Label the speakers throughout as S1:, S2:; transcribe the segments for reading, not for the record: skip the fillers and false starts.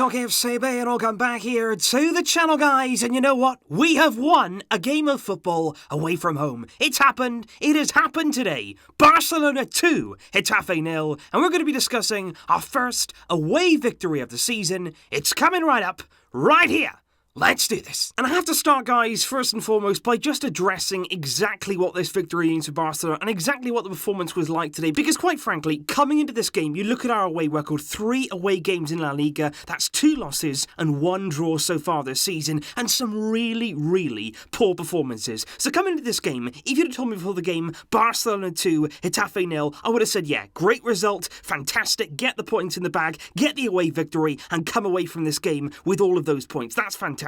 S1: TalkFCB and welcome back here to the channel, guys. And you know what? We have won a game of football away from home. It's happened. It has happened today. Barcelona 2, Getafe 0. And we're going to be discussing our first away victory of the season. It's coming right up, right here. Let's do this. And I have to start, guys, first and foremost, by just addressing exactly what this victory means for Barcelona and exactly what the performance was like today. Because quite frankly, coming into this game, you look at our away record, 3 away games in La Liga, that's 2 losses and 1 draw so far this season, and some really poor performances. So coming into this game, if you'd have told me before the game, Barcelona 2, Getafe 0, I would have said, yeah, great result, fantastic, get the points in the bag, get the away victory, and come away from this game with all of those points. That's fantastic.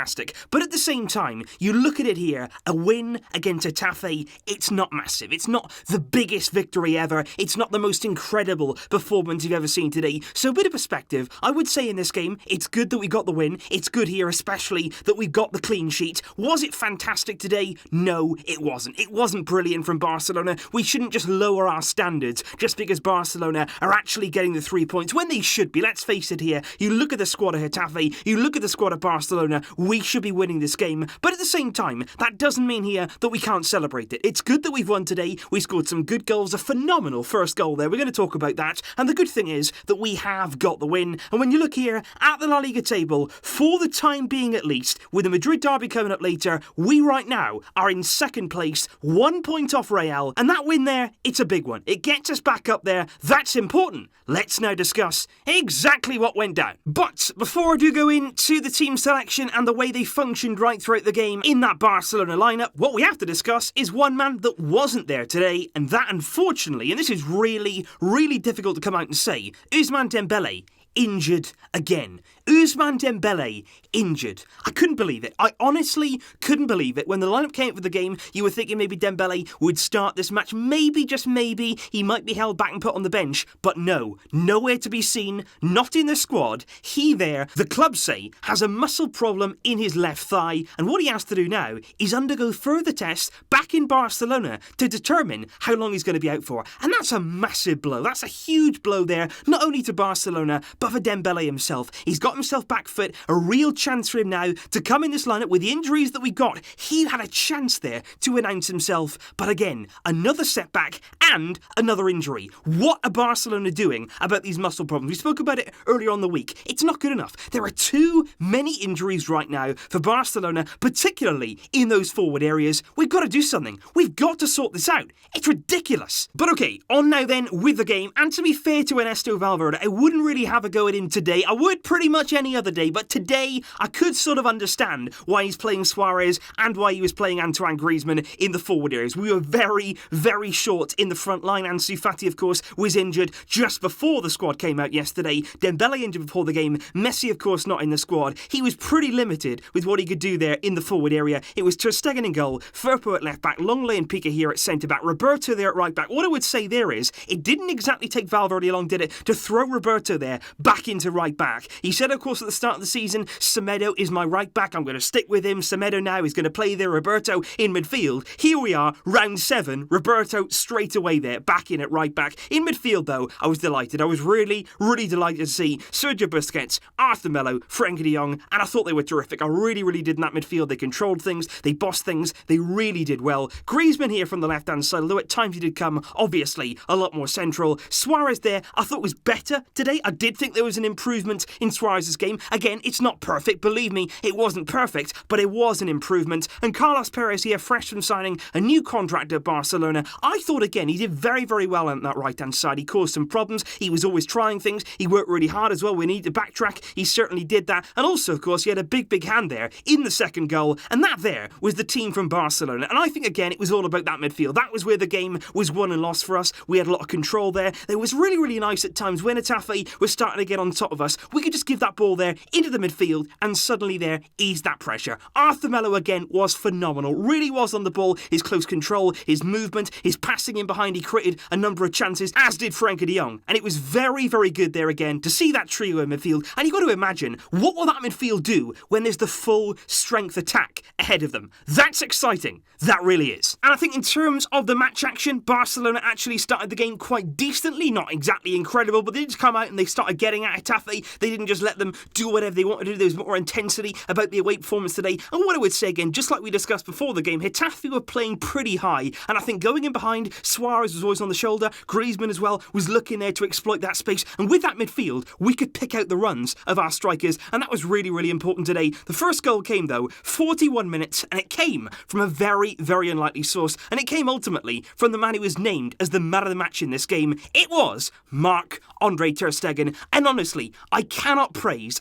S1: But at the same time, you look at it here, a win against Getafe, it's not massive. It's not the biggest victory ever. It's not the most incredible performance you've ever seen today. So a bit of perspective, I would say in this game, it's good that we got the win. It's good here, especially that we've got the clean sheet. Was it fantastic today? No, it wasn't. It wasn't brilliant from Barcelona. We shouldn't just lower our standards just because Barcelona are actually getting the 3 points when they should be. Let's face it here. You look at the squad of Getafe, you look at the squad of Barcelona, we should be winning this game, but at the same time, that doesn't mean here that we can't celebrate it. It's good that we've won today. We scored some good goals, a phenomenal first goal there. We're going to talk about that, and the good thing is that we have got the win. And when you look here at the La Liga table, for the time being at least, with the Madrid derby coming up later, we right now are in second place, 1 point off Real, and that win there, it's a big one. It gets us back up there. That's important. Let's now discuss exactly what went down. But before I do go into the team selection and the way they functioned right throughout the game in that Barcelona lineup, what we have to discuss is one man that wasn't there today, and that unfortunately, and this is really difficult to come out and say, Ousmane Dembélé injured again. Ousmane Dembélé injured. I couldn't believe it. I honestly couldn't believe it. When the lineup came up for the game, you were thinking maybe Dembélé would start this match. Maybe, just maybe, he might be held back and put on the bench. But no, nowhere to be seen, not in the squad. He there, the club say, has a muscle problem in his left thigh. And what he has to do now is undergo further tests back in Barcelona to determine how long he's going to be out for. And that's a massive blow. That's a huge blow there, not only to Barcelona, but for Dembélé himself. He's got himself back fit, a real chance for him now to come in this lineup with the injuries that we got. He had a chance there to announce himself, but again, another setback and another injury. What are Barcelona doing about these muscle problems? We spoke about it earlier on the week. It's not good enough. There are too many injuries right now for Barcelona, particularly in those forward areas. We've got to do something. We've got to sort this out. It's ridiculous. But okay, on now then with the game, and to be fair to Ernesto Valverde, I wouldn't really have a go at him today. I would pretty much any other day, but today I could sort of understand why he's playing Suárez and why he was playing Antoine Griezmann in the forward areas. We were very short in the front line. Ansu Fati, of course, was injured just before the squad came out yesterday. Dembélé injured before the game. Messi, of course, not in the squad. He was pretty limited with what he could do there in the forward area. It was Ter Stegen in goal, Firpo at left back, Longley and Piqué here at centre back, Roberto there at right back. What I would say there is, it didn't exactly take Valverde long, did it, to throw Roberto there back into right back. He said, of course, at the start of the season, Semedo is my right back. I'm going to stick with him. Semedo now is going to play there. Roberto in midfield. Here we are, round 7. Roberto straight away there, back in at right back. In midfield, though, I was delighted. I was really delighted to see Sergio Busquets, Arthur Melo, Frenkie de Jong, and I thought they were terrific. I really did in that midfield. They controlled things. They bossed things. They really did well. Griezmann here from the left-hand side, although at times he did come, obviously, a lot more central. Suárez there, I thought was better today. I did think there was an improvement in Suárez's game. Again, it's not perfect. Believe me, it wasn't perfect, but it was an improvement. And Carlos Perez here, fresh from signing a new contract at Barcelona. I thought, again, he did very well on that right-hand side. He caused some problems. He was always trying things. He worked really hard as well. We need to backtrack. He certainly did that. And also, of course, he had a big hand there in the second goal. And that there was the team from Barcelona. And I think, again, it was all about that midfield. That was where the game was won and lost for us. We had a lot of control there. It was really nice at times when Getafe was starting to get on top of us. We could just give that ball there into the midfield and suddenly there ease that pressure. Arthur Melo again was phenomenal. Really was on the ball. His close control, his movement, his passing in behind. He created a number of chances, as did Frenkie de Jong. And it was very good there again to see that trio in midfield. And you've got to imagine, what will that midfield do when there's the full strength attack ahead of them? That's exciting. That really is. And I think in terms of the match action, Barcelona actually started the game quite decently. Not exactly incredible, but they did come out and they started getting at Getafe. They didn't just let let them do whatever they want to do. There was more intensity about the away performance today. And what I would say again, just like we discussed before the game, Getafe were playing pretty high. And I think going in behind, Suárez was always on the shoulder. Griezmann as well was looking there to exploit that space. And with that midfield, we could pick out the runs of our strikers. And that was really, really important today. The first goal came, though, 41 minutes. And it came from a very, very unlikely source. And it came ultimately from the man who was named as the man of the match in this game. It was Marc-Andre Ter Stegen. And honestly, I cannot praise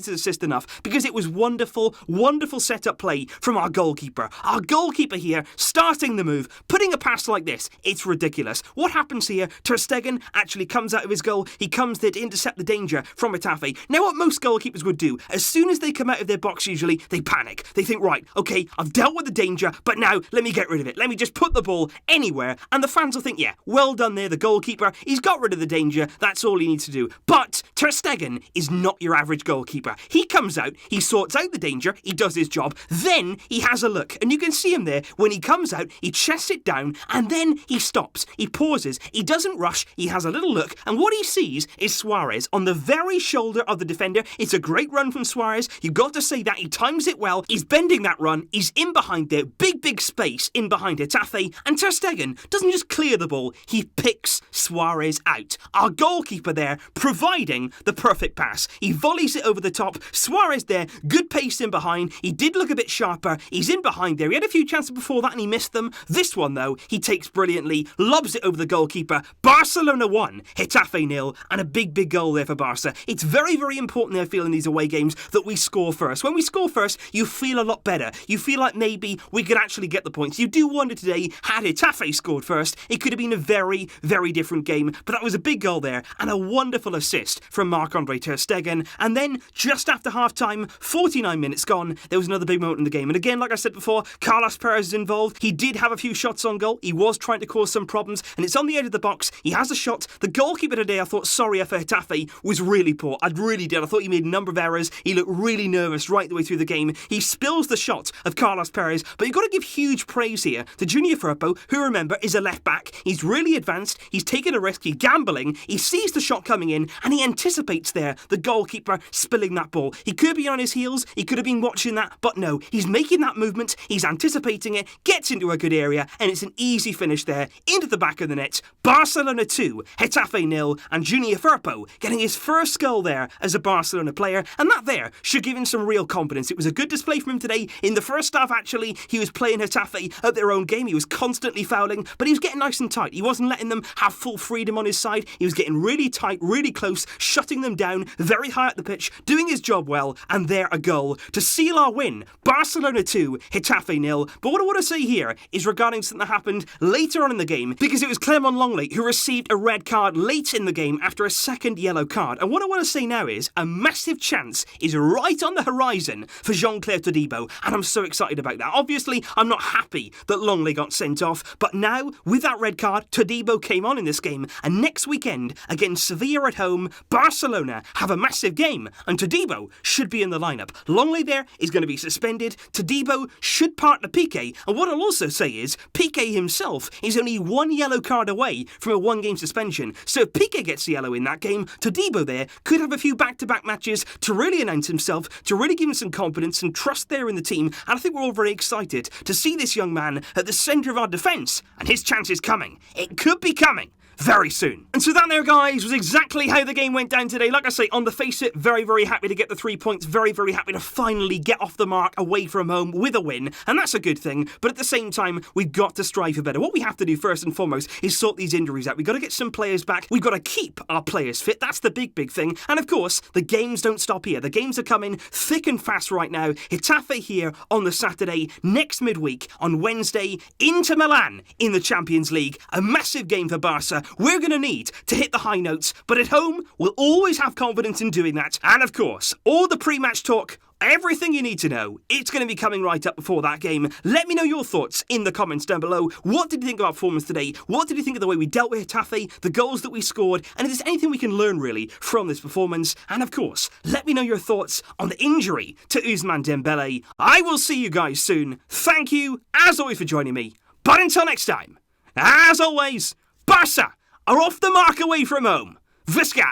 S1: his assist enough, because it was wonderful, wonderful set-up play from our goalkeeper. Our goalkeeper here, starting the move, putting a pass like this. It's ridiculous. What happens here? Ter Stegen actually comes out of his goal. He comes there to intercept the danger from Getafe. Now, what most goalkeepers would do, as soon as they come out of their box usually, they panic. They think, right, okay, I've dealt with the danger, but now let me get rid of it. Let me just put the ball anywhere. And the fans will think, yeah, well done there, the goalkeeper. He's got rid of the danger. That's all he needs to do. But Ter Stegen is not your average goalkeeper. He comes out, he sorts out the danger, he does his job, then he has a look. And you can see him there. When he comes out, he chests it down, and then he stops. He pauses. He doesn't rush. He has a little look, and what he sees is Suárez on the very shoulder of the defender. It's a great run from Suárez. You've got to say that. He times it well. He's bending that run. He's in behind there. Big, big space in behind Getafe. And Ter Stegen doesn't just clear the ball. He picks Suárez out. Our goalkeeper there providing the perfect pass. He volleys it over the top. Suárez there, good pace in behind. He did look a bit sharper. He's in behind there. He had a few chances before that and he missed them. This one, though, he takes brilliantly, lobs it over the goalkeeper. Barcelona 1, Getafe 0, and a big, big goal there for Barca. It's very, very important, I feel, in these away games that we score first. When we score first, you feel a lot better. You feel like maybe we could actually get the points. You do wonder today, had Getafe scored first, it could have been a very, very different game. But that was a big goal there and a wonderful assist from Marc-Andre Ter Stegen. And then, just after half-time, 49 minutes gone, there was another big moment in the game. And again, like I said before, Carlos Perez is involved. He did have a few shots on goal. He was trying to cause some problems, and it's on the edge of the box. He has a shot. The goalkeeper today, I thought, sorry for Getafe, was really poor. I really did. I thought he made a number of errors. He looked really nervous right the way through the game. He spills the shot of Carlos Perez, but you've got to give huge praise here to Junior Firpo, who, remember, is a left-back. He's really advanced. He's taken a risk. He's gambling. He sees the shot coming in, and he anticipates there the goalkeeper spilling that ball. He could be on his heels. He could have been watching that, but no. He's making that movement. He's anticipating it, gets into a good area, and it's an easy finish there into the back of the net. Barcelona 2, Getafe 0, and Junior Firpo getting his first goal there as a Barcelona player, and that there should give him some real confidence. It was a good display from him today. In the first half, actually, he was playing Getafe at their own game. He was constantly fouling, but he was getting nice and tight. He wasn't letting them have full freedom on his side. He was getting really tight, really close, shutting them down very high up the pitch, doing his job well, and there a goal to seal our win. Barcelona 2, Getafe 0. But what I want to say here is regarding something that happened later on in the game, because it was Clement Longley who received a red card late in the game after a second yellow card. And what I want to say now is a massive chance is right on the horizon for Jean-Claire Todibo, and I'm so excited about that. Obviously, I'm not happy that Longley got sent off, but now, with that red card, Todibo came on in this game, and next weekend, against Sevilla at home, Barcelona have a massive game, and Todibo should be in the lineup. Longley there is going to be suspended. Todibo should partner Piqué, and what I'll also say is, Piqué himself is only one yellow card away from a one-game suspension, so if Piqué gets the yellow in that game, Todibo there could have a few back-to-back matches to really announce himself, to really give him some confidence and trust there in the team, and I think we're all very excited to see this young man at the centre of our defence, and his chance is coming. It could be coming very soon. And so that there, guys, was exactly how the game went down today. Like I say, on the face of it, very, very happy to get the 3 points. Very, very happy to finally get off the mark away from home with a win. And that's a good thing. But at the same time, we've got to strive for better. What we have to do first and foremost is sort these injuries out. We've got to get some players back. We've got to keep our players fit. That's the big, big thing. And of course, the games don't stop here. The games are coming thick and fast right now. Getafe here on the Saturday, next midweek on Wednesday, Inter Milan in the Champions League. A massive game for Barca. We're going to need to hit the high notes, but at home, we'll always have confidence in doing that. And of course, all the pre-match talk, everything you need to know, it's going to be coming right up before that game. Let me know your thoughts in the comments down below. What did you think about performance today? What did you think of the way we dealt with Getafe, the goals that we scored, and if there's anything we can learn really from this performance? And of course, let me know your thoughts on the injury to Ousmane Dembélé. I will see you guys soon. Thank you, as always, for joining me. But until next time, as always, Barca are off the mark away from home. Visca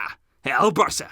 S1: el Barça.